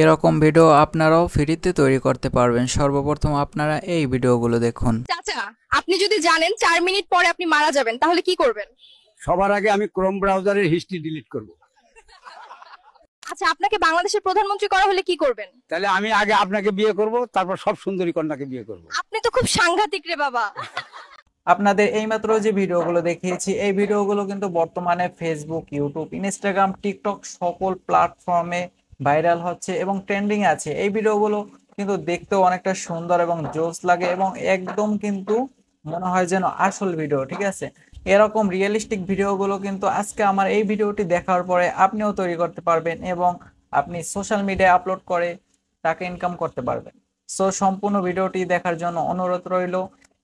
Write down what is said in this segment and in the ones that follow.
এরকম ভিডিও আপনারাও ফ্রিতে তৈরি করতে পারবেন। সর্বপ্রথম আপনারা এই ভিডিওগুলো দেখুন। চাচা, আপনি যদি জানেন 4 মিনিট পরে আপনি মারা যাবেন তাহলে কি করবেন? সবার আগে আমি ক্রোম ব্রাউজারের হিস্ট্রি ডিলিট করব। আচ্ছা, আপনাকে বাংলাদেশের প্রধানমন্ত্রী করা হলে কি করবেন? তাহলে আমি আগে আপনাকে বিয়ে করব, তারপর সব সুন্দরী কন্যাকে বিয়ে করব। আপনি তো খুব সাংঘাতিক রে বাবা। আপনাদের এইমাত্র যে ভিডিওগুলো দেখিয়েছি এই ভিডিওগুলো কিন্তু বর্তমানে ফেসবুক, ইউটিউব, ইনস্টাগ্রাম, টিকটক সকল প্ল্যাটফর্মে ভাইরাল হচ্ছে এবং ট্রেন্ডিং আছে। এই ভিডিওগুলো কিন্তু দেখতেও অনেকটা সুন্দর এবং জোস লাগে এবং একদম কিন্তু মনে হয় যেন আসল ভিডিও, ঠিক আছে। এরকম রিয়েলিস্টিক ভিডিওগুলো কিন্তু আজকে আমার এই ভিডিওটি দেখার পরে আপনিও তৈরি করতে পারবেন এবং আপনি সোশ্যাল মিডিয়ায় আপলোড করে টাকা ইনকাম করতে পারবেন। সো সম্পূর্ণ ভিডিওটি দেখার জন্য অনুরোধ রইল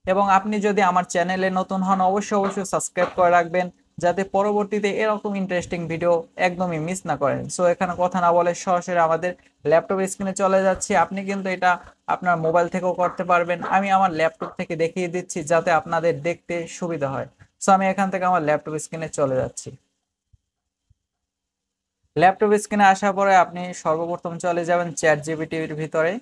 এবং আপনি যদি আমার চ্যানেলে নতুন হন অবশ্যই অবশ্যই সাবস্ক্রাইব করে রাখবেন যাতে পরবর্তীতে এরকম ইন্টারেস্টিং ভিডিও একদমই মিস না করেন। সো এখানে কথা না বলে সরাসরি আমাদের ল্যাপটপ স্ক্রিনে চলে যাচ্ছি। আপনি কিন্তু এটা আপনার মোবাইল থেকেও করতে পারবেন। আমি আমার ল্যাপটপ থেকে দেখিয়ে দিচ্ছি যাতে আপনাদের দেখতে সুবিধা হয়। সো আমি এখান থেকে আমার ল্যাপটপ স্ক্রিনে চলে যাচ্ছি। ল্যাপটপ স্ক্রিনে আসার পরে আপনি সর্বপ্রথম চলে যাবেন চ্যাট জিপিটির ভিতরে।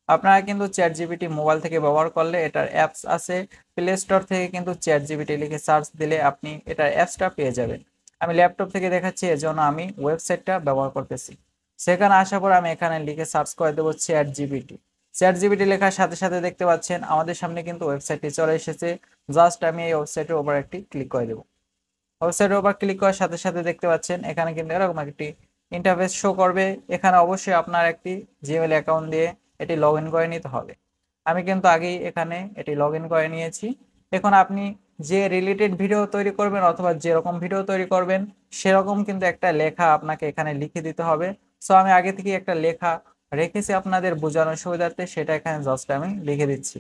আপনারা কিন্তু চ্যাট জিপিটি মোবাইল থেকে ব্যবহার করলে এটার অ্যাপস আছে, প্লে স্টোর থেকে কিন্তু চ্যাট জিপিটি লিখে সার্চ দিলে আপনি এটার অ্যাপসটা পেয়ে যাবেন। আমি ল্যাপটপ থেকে দেখাচ্ছি, এজন্য আমি ওয়েবসাইটটা ব্যবহার করতেছি। সেখানে আসার পর আমি এখানে লিখে সার্চ করে দেবো চ্যাট জিপিটি। চ্যাট জিপিটি লেখার সাথে সাথে দেখতে পাচ্ছেন আমাদের সামনে কিন্তু ওয়েবসাইটটি চলে এসেছে। জাস্ট আমি এই ওয়েবসাইটের উপর একটি ক্লিক করে দেবো। ওয়েবসাইটের উপর ক্লিক করার সাথে সাথে দেখতে পাচ্ছেন এখানে কিন্তু এরকম একটি ইন্টারফেস শো করবে। এখানে অবশ্যই আপনার একটি জিমেল অ্যাকাউন্ট দিয়ে এটি লগ ইন করে নিতে হবে। আমি কিন্তু আগেই এখানে এটি লগ ইন করে নিয়েছি। এখন আপনি যে রিলেটেড ভিডিও তৈরি করবেন অথবা যেরকম ভিডিও তৈরি করবেন সেরকম কিন্তু একটা লেখা আপনাকে এখানে লিখে দিতে হবে। সো আমি আগে থেকে একটা লেখা রেখেছি আপনাদের বোঝানোর সুবিধার্থে, সেটা এখানে জাস্ট আমি লিখে দিচ্ছি।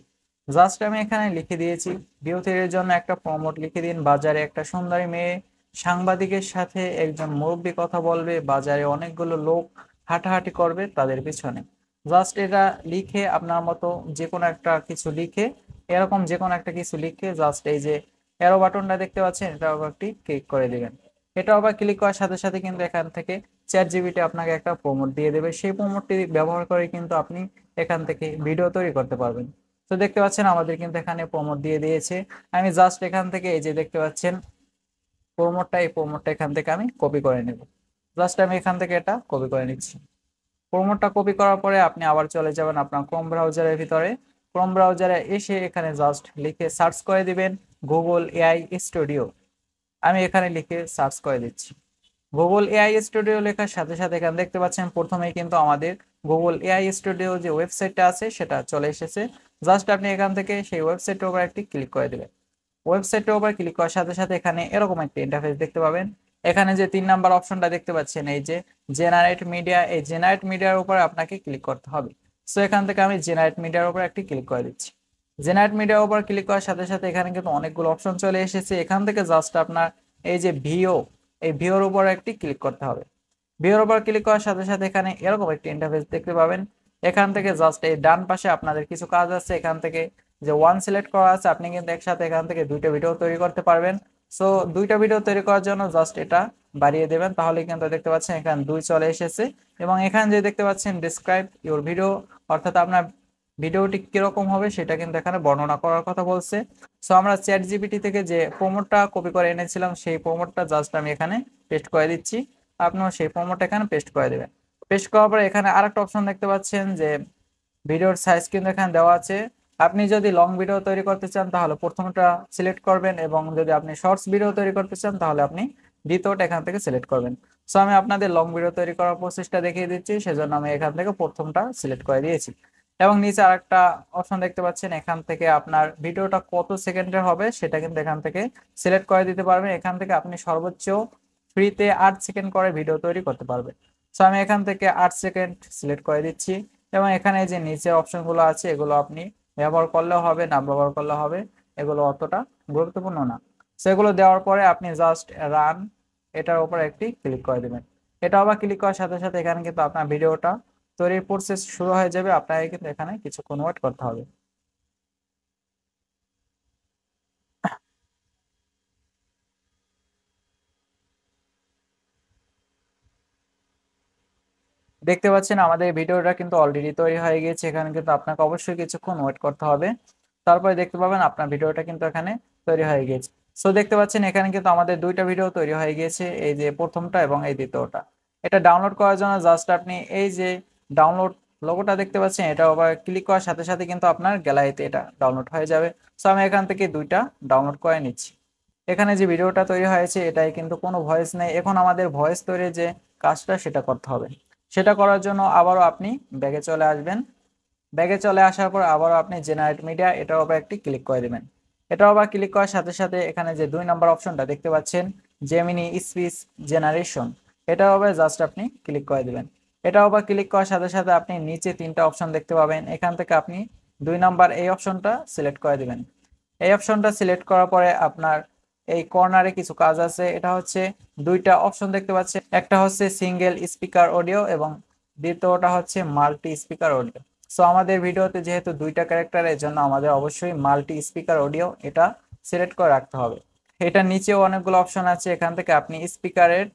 জাস্ট আমি এখানে লিখে দিয়েছি, ভিউ থ্রির জন্য একটা প্রমোট লিখে দিন। বাজারে একটা সুন্দরী মেয়ে সাংবাদিকের সাথে একজন মুরব্বী কথা বলবে, বাজারে অনেকগুলো লোক হাঁটাহাঁটি করবে তাদের পিছনে। জাস্ট এটা লিখে আপনার মতো যে কোনো একটা কিছু লিখে, এরকম যে কোনো একটা কিছু লিখে জাস্ট এই যে অ্যারো বাটনটা দেখতে পাচ্ছেন এটা আবার একটি ক্লিক করে দিবেন। এটা আবার ক্লিক করার সাথে সাথে কিন্তু এখান থেকে চ্যাট জিপিটি আপনাকে একটা প্রমোট দিয়ে দেবে। সেই প্রমোটটি ব্যবহার করে কিন্তু আপনি এখান থেকে ভিডিও তৈরি করতে পারবেন। তো দেখতে পাচ্ছেন আমাদের কিন্তু এখানে প্রমোট দিয়ে দিয়েছে। আমি জাস্ট এখান থেকে এই যে দেখতে পাচ্ছেন এই প্রমোটটা এখান থেকে আমি কপি করে নেব। জাস্ট আমি এখান থেকে এটা কপি করে নিচ্ছি। প্রমোটটা কপি করার পরে আপনি আবার চলে যাবেন আপনার ক্রোম ব্রাউজারের ভিতরে। ক্রোম ব্রাউজারে এসে এখানে জাস্ট লিখে সার্চ করে দিবেন গুগল এআই স্টুডিও। আমি এখানে লিখে সার্চ করে দিচ্ছি। গুগল এআই স্টুডিও লেখার সাথে সাথে এখানে দেখতে পাচ্ছেন প্রথমেই কিন্তু আমাদের গুগল এআই স্টুডিও যে ওয়েবসাইটটা আছে সেটা চলে এসেছে। জাস্ট আপনি এখান থেকে সেই ওয়েবসাইটের উপর একটি ক্লিক করে দেবেন। ওয়েবসাইটের উপর ক্লিক করার সাথে সাথে এখানে এরকম একটা ইন্টারফেস দেখতে পাবেন। এখানে যে 3 নাম্বার অপশনটা দেখতে পাচ্ছেন এই যে জেনারেট মিডিয়া, এই জেনারেট মিডিয়ার উপর আপনাকে ক্লিক করতে হবে। সো এখান থেকে আমি জেনারেট মিডিয়ার উপর একটি ক্লিক করে দিচ্ছি। জেনারেট মিডিয়ার উপর ক্লিক করার সাথে সাথে এখানে কিন্তু অনেকগুলো অপশন চলে এসেছে। এখান থেকে জাস্ট আপনার এই যে ভিও, এই ভিওর উপর একটি ক্লিক করতে হবে। ভিওর উপর ক্লিক করার সাথে সাথে এখানে এরকম একটি ইন্টারফেস দেখতে পাবেন। এখান থেকে জাস্ট এই ডান পাশে আপনাদের কিছু কাজ আছে। এখান থেকে যে ওয়ান সিলেক্ট করা আছে, আপনি কিন্তু একসাথে এখান থেকে দুইটা ভিডিও তৈরি করতে পারবেন। সো দুইটা ভিডিও তৈরি করার জন্য জাস্ট এটা বাড়িয়ে দেবেন, তাহলে কিন্তু দেখতে পাচ্ছেন এখানে 2 চলে এসেছে। এবং এখানে যে দেখতে পাচ্ছেন ডিসক্রাইব ইউর ভিডিও, অর্থাৎ আপনার ভিডিওটি কিরকম হবে সেটা কিন্তু এখানে বর্ণনা করার কথা বলছে। সো আমরা চ্যাট জিপিটি থেকে যে প্রোমোটটা কপি করে এনেছিলাম সেই প্রোমোটটা জাস্ট আমি এখানে পেস্ট করে দিচ্ছি। আপনিও সেই প্রোমোটটা এখানে পেস্ট করে দেবেন। পেস্ট করার পরে এখানে আরেকটা অপশন দেখতে পাচ্ছেন যে ভিডিওর সাইজ কিন্তু এখানে দেওয়া আছে। আপনি যদি লং ভিডিও তৈরি করতে চান তাহলে প্রথমটা সিলেক্ট করবেন এবং যদি আপনি শর্টস ভিডিও তৈরি করতে চান তাহলে আপনি দ্বিতীয়টা এখান থেকে সিলেক্ট করবেন। সো আমি আপনাদের লং ভিডিও তৈরি করার প্রসেসটা দেখিয়ে দিচ্ছি, সেজন্য আমি এখান থেকে প্রথমটা সিলেক্ট করে দিয়েছি। এবং নিচে আরেকটা অপশন দেখতে পাচ্ছেন, এখান থেকে আপনার ভিডিওটা কত সেকেন্ডের হবে সেটা কিন্তু এখান থেকে সিলেক্ট করে দিতে পারবেন। এখান থেকে আপনি সর্বোচ্চ ফ্রিতে 8 সেকেন্ড করে ভিডিও তৈরি করতে পারবেন। সো আমি এখান থেকে 8 সেকেন্ড সিলেক্ট করে দিচ্ছি। এবং এখানে যে নিচে অপশনগুলো আছে এগুলো আপনি ব্যবহার করলেও হবে, না ব্যবহার করলেও হবে, এগুলো অতটা গুরুত্বপূর্ণ না। সেগুলো দেওয়ার পরে আপনি জাস্ট রান এটার উপর একটি ক্লিক করে দেবেন। এটা আবার ক্লিক করার সাথে সাথে এখানে কিন্তু আপনার ভিডিওটা তৈরির প্রসেস শুরু হয়ে যাবে। আপনাকে কিন্তু এখানে কিছুক্ষণ ওয়েট করতে হবে। দেখতে পাচ্ছেন আমাদের ভিডিওটা কিন্তু অলরেডি তৈরি হয়ে গিয়েছে। এখানে কিন্তু আপনাকে অবশ্যই কিছুক্ষণ ওয়েট করতে হবে, তারপরে দেখতে পাবেন আপনার ভিডিওটা কিন্তু এখানে তৈরি হয়ে গিয়েছে। সো দেখতে পাচ্ছেন এখানে কিন্তু আমাদের দুইটা ভিডিও তৈরি হয়ে গিয়েছে, এই যে প্রথমটা এবং এই দ্বিতীয়টা। এটা ডাউনলোড করার জন্য জাস্ট আপনি এই যে ডাউনলোড লোগোটা দেখতে পাচ্ছেন, এটা আবার ক্লিক করার সাথে সাথে কিন্তু আপনার গ্যালারিতে এটা ডাউনলোড হয়ে যাবে। সো আমি এখান থেকে দুইটা ডাউনলোড করে নিচ্ছি। এখানে যে ভিডিওটা তৈরি হয়েছে এটাই কিন্তু কোনো ভয়েস নেই। এখন আমাদের ভয়েস তৈরির যে কাজটা সেটা করতে হবে। সেটা করার জন্য আবারও আপনি ব্যাগে চলে আসবেন। ব্যাগে চলে আসার পর আবারও আপনি জেনারেট মিডিয়া এটাও আবার একটি ক্লিক করে দেবেন। এটাও আবার ক্লিক করার সাথে সাথে এখানে যে 2 নম্বর অপশনটা দেখতে পাচ্ছেন জেমিনি স্পিচ জেনারেশন, এটাও আবার জাস্ট আপনি ক্লিক করে দেবেন। এটাও আবার ক্লিক করার সাথে সাথে আপনি নিচে 3টা অপশন দেখতে পাবেন, এখান থেকে আপনি 2 নম্বর এই অপশনটা সিলেক্ট করে দেবেন। এই অপশনটা সিলেক্ট করার পরে আপনার এই কর্নারে কিছু কাজ আছে। এটা হচ্ছে 2টা অপশন দেখতে পাচ্ছেন, একটা হচ্ছে সিঙ্গেল স্পিকার অডিও এবং দ্বিতীয়টা হচ্ছে মাল্টি স্পিকার অডিও। সো আমাদের ভিডিওতে যেহেতু 2টা ক্যারেক্টারের জন্য আমাদের অবশ্যই মাল্টি স্পিকার অডিও এটা সিলেক্ট করে রাখতে হবে। এটার নিচেও অনেকগুলো অপশন আছে, এখান থেকে আপনি স্পিকারের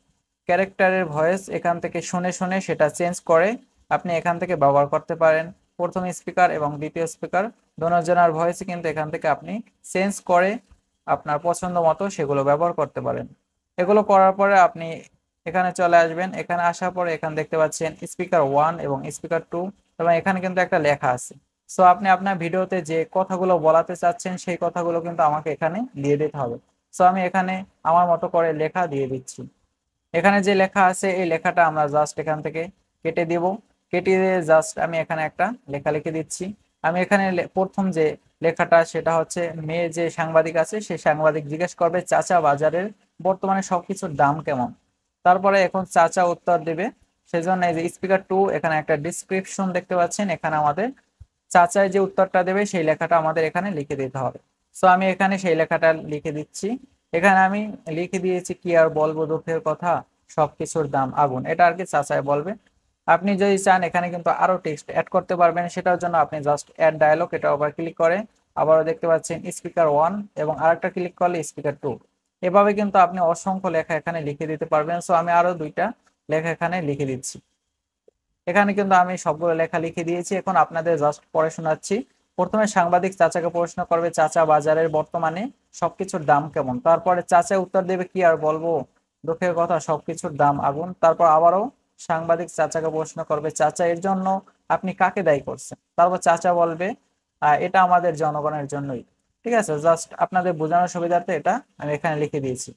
ক্যারেক্টারের ভয়েস এখান থেকে শুনে শুনে সেটা চেঞ্জ করে আপনি এখান থেকে ব্যবহার করতে পারেন। প্রথম স্পিকার এবং দ্বিতীয় স্পিকার দোনোজনের ভয়েস কিন্তু এখান থেকে আপনি চেঞ্জ করে আপনার পছন্দ মতো সেগুলো ব্যবহার করতে পারেন। এগুলো করার পরে আপনি এখানে চলে আসবেন। এখানে আসার পরে এখানে দেখতে পাচ্ছেন স্পিকার 1 এবং স্পিকার 2 এবং এখানে কিন্তু একটা লেখা আছে। সো আপনি আপনার ভিডিওতে যে কথাগুলো বলাতে চাচ্ছেন সেই কথাগুলো কিন্তু আমাকে এখানে দিয়ে দিতে হবে। সো আমি এখানে আমার মতো করে লেখা দিয়ে দিচ্ছি। এখানে যে লেখা আছে এই লেখাটা আমরা জাস্ট এখান থেকে কেটে দিব। কেটে দিয়ে জাস্ট আমি এখানে একটা লেখা লিখে দিচ্ছি। আমি এখানে প্রথম যে লেখাটা সেটা হচ্ছে মেয়ে যে সাংবাদিক আছে সেই সাংবাদিক জিজ্ঞেস করবে চাচা বাজারের বর্তমানে সবকিছুর দাম কেমন। তারপরে এখন চাচা উত্তর দেবে, সেজন্য এই যে স্পিকার 2 এখানে একটা ডিসক্রিপশন দেখতে পাচ্ছেন, এখানে আমাদের চাচাই যে উত্তরটা দেবে সেই লেখাটা আমাদের এখানে লিখে দিতে হবে। সো আমি এখানে সেই লেখাটা লিখে দিচ্ছি। এখানে আমি লিখে দিয়েছি কি আর বলবো দুঃখের কথা, সবকিছুর দাম আগুন, এটা আর কি চাচাই বলবে। আপনি যদি চান এখানে কিন্তু আরো টেক্সট অ্যাড করতে পারবেন, সেটার জন্য আপনি জাস্ট অ্যাড ডায়ালগ এটা আবার ক্লিক করে আবারও দেখতে পাচ্ছেন স্পিকার 1 এবং আরেকটা ক্লিক করলে স্পিকার 2। এভাবে কিন্তু আপনি অসংখ্য লেখা এখানে লিখে দিতে পারবেন। সো আমি আরো 2টা লেখা এখানে লিখে দিচ্ছি। এখানে কিন্তু আমি সবগুলো লেখা লিখে দিয়েছি, এখন আপনাদের জাস্ট পড়ে শোনাচ্ছি। প্রথমে সাংবাদিক চাচাকে প্রশ্ন করবে চাচা বাজারের বর্তমানে সবকিছুর দাম কেমন। তারপরে চাচা উত্তর দেবে কি আর বলবো দুঃখের কথা, সবকিছুর দাম আগুন। তারপর আবারও সাংবাদিক চাচাকে প্রশ্ন করবে চাচা এর জন্য আপনি কাকে দায়ী করছেন। তারপর চাচা বলবে এটা আমাদের জনগণের জন্যই। ঠিক আছে, জাস্ট আপনাদের বোঝানোর সুবিধার্থে এটা আমি এখানে লিখে দিয়েছি।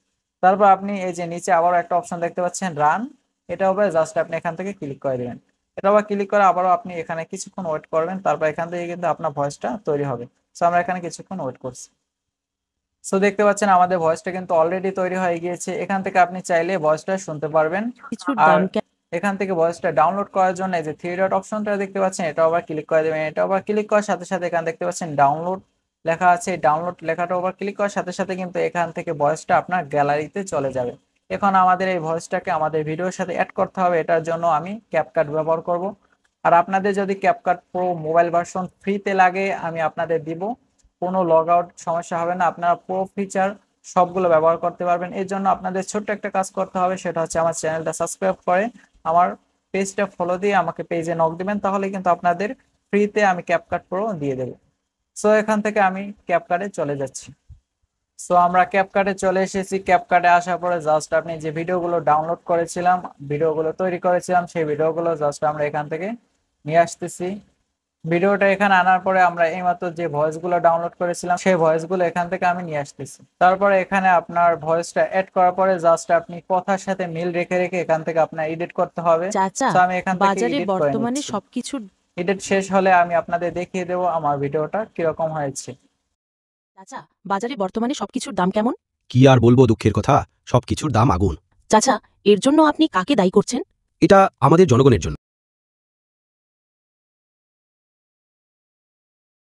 তারপর আপনি এই যে নিচে আবারও একটা অপশন দেখতে পাচ্ছেন রান, এটা হবে জাস্ট আপনি এখান থেকে ক্লিক করে দেবেন। এটা আবার ক্লিক করে আবারও আপনি এখানে কিছুক্ষণ ওয়েট করবেন, তারপর এখান থেকে কিন্তু আপনার ভয়েসটা তৈরি হবে। সো আমরা এখানে কিছুক্ষণ ওয়েট করছি। সো দেখতে পাচ্ছেন আমাদের ভয়েসটা কিন্তু অলরেডি তৈরি হয়ে গিয়েছে। এখান থেকে আপনি চাইলে ভয়েসটা শুনতে পারবেন। কিছুর আর দাম এখান থেকে ভয়েসটা ডাউনলোড করার জন্য এই যে 3 ডট অপশনটা দেখতে পাচ্ছেন এটা আবার ক্লিক করে দেবেন। এটা আবার ক্লিক করার সাথে সাথে এখানে দেখতে পাচ্ছেন ডাউনলোড লেখা আছে, ডাউনলোড লেখাটা আবার ক্লিক করার সাথে সাথে কিন্তু এখান থেকে ভয়েসটা আপনার গ্যালারিতে চলে যাবে। এখন আমাদের এই ভয়েসটাকে আমাদের ভিডিওর সাথে অ্যাড করতে হবে, এটার জন্য আমি ক্যাপকাট ব্যবহার করব। আর আপনাদের যদি ক্যাপকাট প্রো মোবাইল ভার্সন ফ্রিতে লাগে আমি আপনাদের দিব, কোনো লগ আউট সমস্যা হবে না, আপনারা প্রো ফিচার সবগুলো ব্যবহার করতে পারবেন। এর জন্য আপনাদের ছোট্ট একটা কাজ করতে হবে, সেটা হচ্ছে আমার চ্যানেলটা সাবস্ক্রাইব করে আমার পেজটা ফলো দিয়ে আমাকে পেজে নক দিবেন, তাহলে কিন্তু আপনাদের ফ্রিতে আমি ক্যাপকাট প্রো দিয়ে দেবো। সো এখান থেকে আমি ক্যাপকাটে চলে যাচ্ছি। সো আমরা ক্যাপকাটে চলে এসেছি। ক্যাপকাটে আসার পরে জাস্ট আপনি যে ভিডিওগুলো ডাউনলোড করেছিলাম, ভিডিওগুলো তৈরি করেছিলাম, সেই ভিডিওগুলো জাস্ট আমরা এখান থেকে নিয়ে আসতেছি। ভিডিওটা এখানে আনার পরে আমরা এইমাত্র যে ভয়েসগুলো ডাউনলোড করেছিলাম সেই ভয়েসগুলো এখান থেকে আমি নিয়ে আসতেছি। তারপরে এখানে আপনার ভয়েসটা অ্যাড করার পরে জাস্ট আপনি কথার সাথে মিল রেখে রেখে এখান থেকে আপনার এডিট করতে হবে। চাচা তো আমি এখান থেকে বাজারে এডিট করে বর্তমানে নিচ্ছি। সবকিছুর এডিট শেষ হলে আমি আপনাদের দেখিয়ে দেবো আমার ভিডিওটা কিরকম হয়েছে। চাচা বাজারে বর্তমানে সবকিছুর দাম কেমন? কি আর বলবো দুঃখের কথা, সবকিছুর দাম আগুন। চাচা এর জন্য আপনি কাকে দায়ী করছেন? এটা আমাদের জনগণের জন্য।